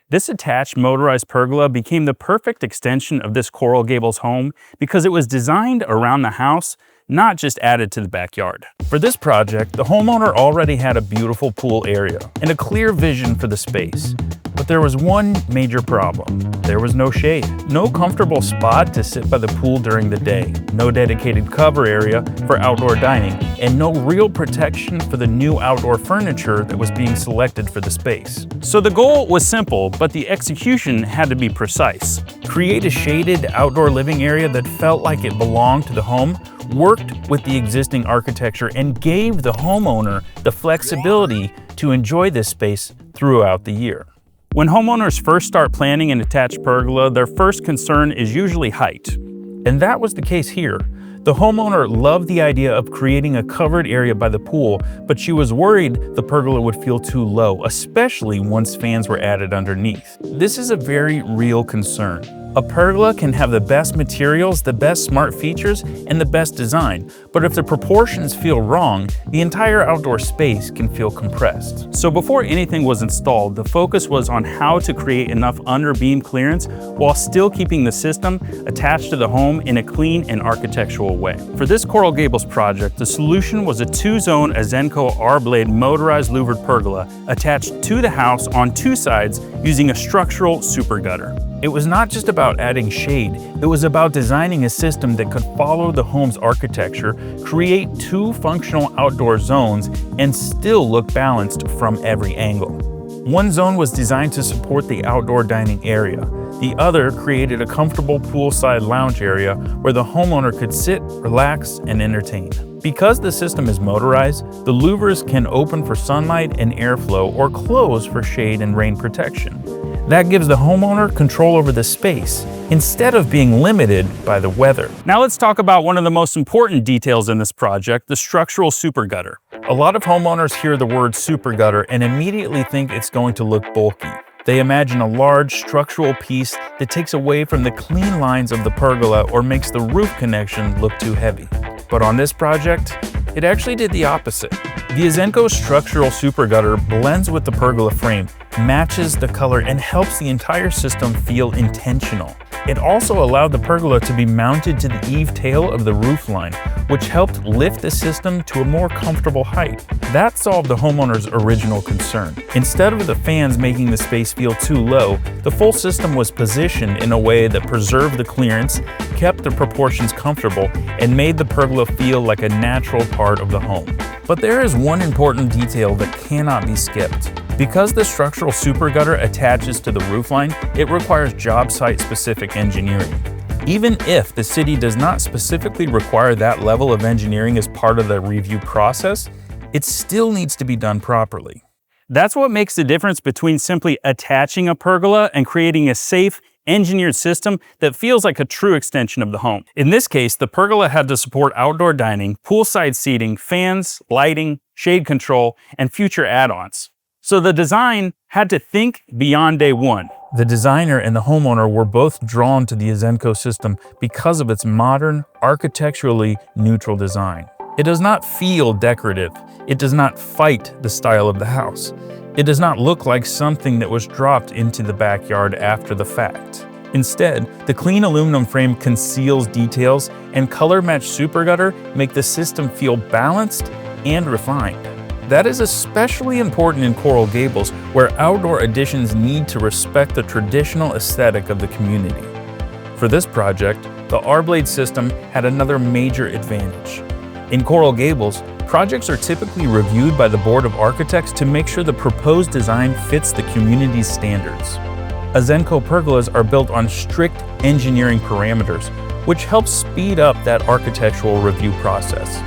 This attached motorized pergola became the perfect extension of this Coral Gables home because it was designed around the house, not just added to the backyard. For this project, the homeowner already had a beautiful pool area and a clear vision for the space. But there was one major problem. There was no shade. No comfortable spot to sit by the pool during the day, no dedicated cover area for outdoor dining, and no real protection for the new outdoor furniture that was being selected for the space. So the goal was simple, but the execution had to be precise. Create a shaded outdoor living area that felt like it belonged to the home, worked with the existing architecture, and gave the homeowner the flexibility to enjoy this space throughout the year. When homeowners first start planning an attached pergola, their first concern is usually height. And that was the case here. The homeowner loved the idea of creating a covered area by the pool, but she was worried the pergola would feel too low, especially once fans were added underneath. This is a very real concern. A pergola can have the best materials, the best smart features, and the best design, but if the proportions feel wrong, the entire outdoor space can feel compressed. So before anything was installed, the focus was on how to create enough under-beam clearance while still keeping the system attached to the home in a clean and architectural way. For this Coral Gables project, the solution was a 2-zone Azenco R-blade motorized louvered pergola attached to the house on 2 sides using a structural super gutter. It was not just about adding shade, it was about designing a system that could follow the home's architecture, create 2 functional outdoor zones, and still look balanced from every angle. One zone was designed to support the outdoor dining area. The other created a comfortable poolside lounge area where the homeowner could sit, relax, and entertain. Because the system is motorized, the louvers can open for sunlight and airflow or close for shade and rain protection. That gives the homeowner control over the space instead of being limited by the weather. Now let's talk about one of the most important details in this project, the structural super gutter. A lot of homeowners hear the word super gutter and immediately think it's going to look bulky. They imagine a large structural piece that takes away from the clean lines of the pergola or makes the roof connection look too heavy. But on this project, it actually did the opposite. The Azenco structural super gutter blends with the pergola frame, matches the color, and helps the entire system feel intentional. It also allowed the pergola to be mounted to the eave tail of the roof line, which helped lift the system to a more comfortable height. That solved the homeowner's original concern. Instead of the fans making the space feel too low, the full system was positioned in a way that preserved the clearance, kept the proportions comfortable, and made the pergola feel like a natural part of the home. But there is one important detail that cannot be skipped. Because the structural super gutter attaches to the roofline, it requires job site-specific engineering. Even if the city does not specifically require that level of engineering as part of the review process, it still needs to be done properly. That's what makes the difference between simply attaching a pergola and creating a safe, engineered system that feels like a true extension of the home. In this case, the pergola had to support outdoor dining, poolside seating, fans, lighting, shade control, and future add-ons. So the design had to think beyond day one. The designer and the homeowner were both drawn to the Azenco system because of its modern, architecturally neutral design. It does not feel decorative. It does not fight the style of the house. It does not look like something that was dropped into the backyard after the fact. Instead, the clean aluminum frame conceals details, and color-matched super gutter make the system feel balanced and refined. That is especially important in Coral Gables, where outdoor additions need to respect the traditional aesthetic of the community. For this project, the R-blade system had another major advantage. In Coral Gables, projects are typically reviewed by the Board of Architects to make sure the proposed design fits the community's standards. Azenco pergolas are built on strict engineering parameters, which helps speed up that architectural review process.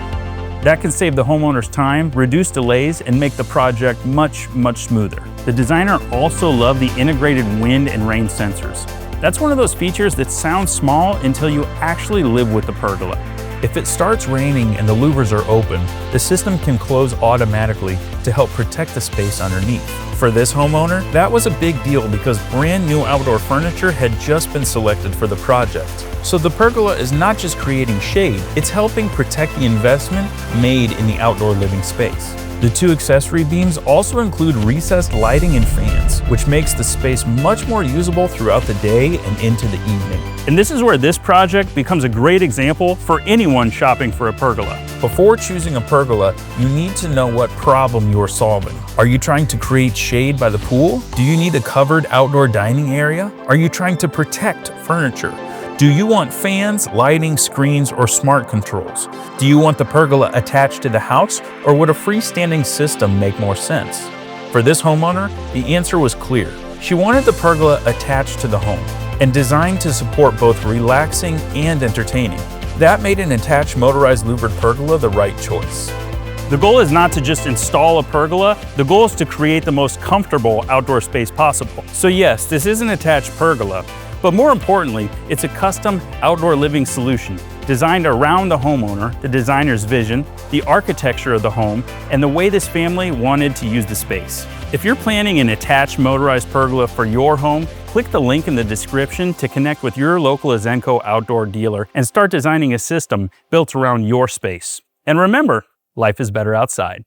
That can save the homeowners time, reduce delays, and make the project much smoother. The designer also loved the integrated wind and rain sensors. That's one of those features that sounds small until you actually live with the pergola. If it starts raining and the louvers are open, the system can close automatically to help protect the space underneath. For this homeowner, that was a big deal because brand new outdoor furniture had just been selected for the project. So the pergola is not just creating shade, it's helping protect the investment made in the outdoor living space. The two accessory beams also include recessed lighting and fans, which makes the space much more usable throughout the day and into the evening. And this is where this project becomes a great example for anyone shopping for a pergola. Before choosing a pergola, you need to know what problem you're solving. Are you trying to create shade by the pool? Do you need a covered outdoor dining area? Are you trying to protect furniture? Do you want fans, lighting, screens, or smart controls? Do you want the pergola attached to the house, or would a freestanding system make more sense? For this homeowner, the answer was clear. She wanted the pergola attached to the home and designed to support both relaxing and entertaining. That made an attached motorized louvered pergola the right choice. The goal is not to just install a pergola, the goal is to create the most comfortable outdoor space possible. So yes, this is an attached pergola, but more importantly, it's a custom outdoor living solution designed around the homeowner, the designer's vision, the architecture of the home, and the way this family wanted to use the space. If you're planning an attached motorized pergola for your home, click the link in the description to connect with your local Azenco outdoor dealer and start designing a system built around your space. And remember, life is better outside.